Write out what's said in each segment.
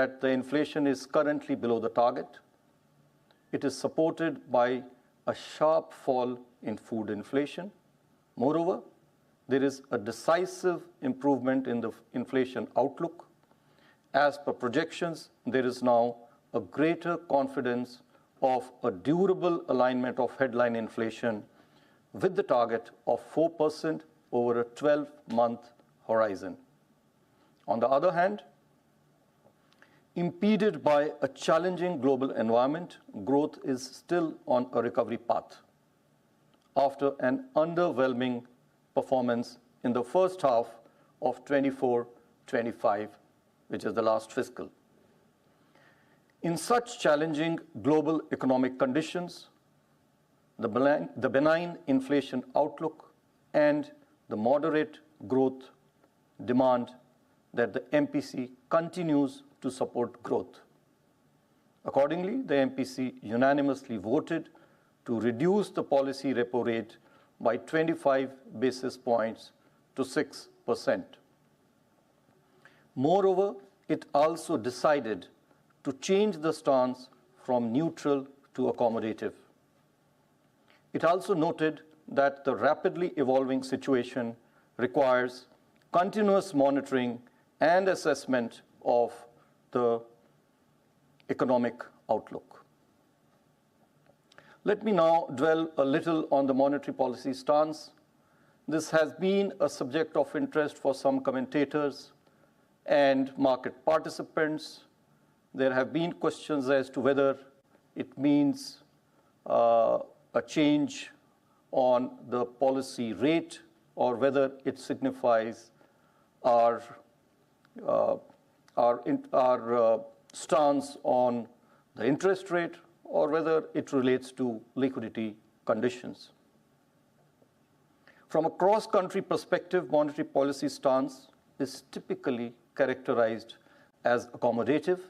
that the inflation is currently below the target. It is supported by a sharp fall in food inflation. Moreover, there is a decisive improvement in the inflation outlook. As per projections, there is now a greater confidence of a durable alignment of headline inflation with the target of 4% over a 12-month horizon. On the other hand, impeded by a challenging global environment, growth is still on a recovery path after an underwhelming performance in the first half of 24-25, which is the last fiscal. In such challenging global economic conditions, the benign inflation outlook and the moderate growth demand that the MPC continues to support growth. Accordingly, the MPC unanimously voted to reduce the policy repo rate by 25 basis points to 6%. Moreover, it also decided to change the stance from neutral to accommodative. It also noted that the rapidly evolving situation requires continuous monitoring and assessment of the economic outlook. Let me now dwell a little on the monetary policy stance. This has been a subject of interest for some commentators and market participants. There have been questions as to whether it means a change on the policy rate or whether it signifies our stance on the interest rate or whether it relates to liquidity conditions. From a cross-country perspective, monetary policy stance is typically characterized as accommodative,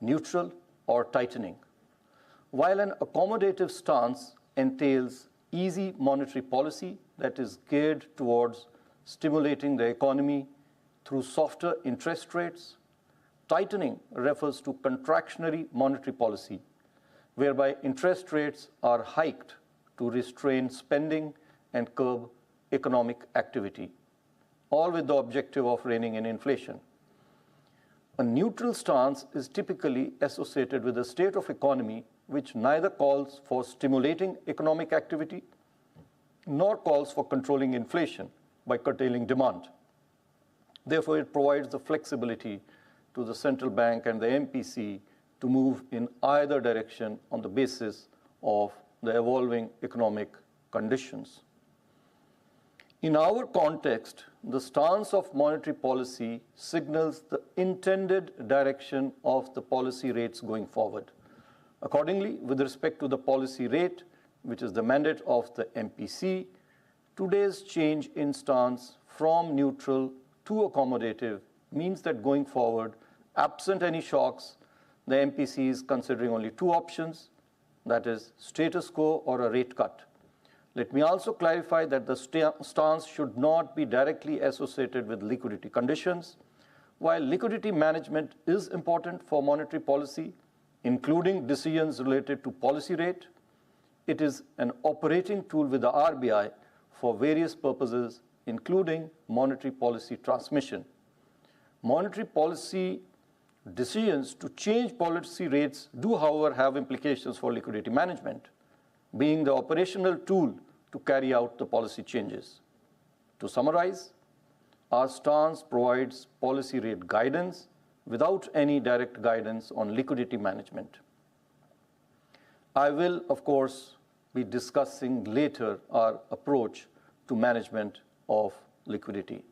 neutral, or tightening. While an accommodative stance entails easy monetary policy that is geared towards stimulating the economy through softer interest rates, tightening refers to contractionary monetary policy, whereby interest rates are hiked to restrain spending and curb economic activity, all with the objective of reining in inflation. A neutral stance is typically associated with a state of economy which neither calls for stimulating economic activity nor calls for controlling inflation by curtailing demand. Therefore, it provides the flexibility to the central bank and the MPC to move in either direction on the basis of the evolving economic conditions. In our context, the stance of monetary policy signals the intended direction of the policy rates going forward. Accordingly, with respect to the policy rate, which is the mandate of the MPC, today's change in stance from neutral to accommodative means that going forward, absent any shocks, the MPC is considering only two options, that is status quo or a rate cut. Let me also clarify that the stance should not be directly associated with liquidity conditions. While liquidity management is important for monetary policy, including decisions related to policy rate, it is an operating tool with the RBI for various purposes, including monetary policy transmission. Monetary policy decisions to change policy rates do, however, have implications for liquidity management, being the operational tool to carry out the policy changes. To summarize, our stance provides policy rate guidance without any direct guidance on liquidity management. I will, of course, be discussing later our approach to management of liquidity.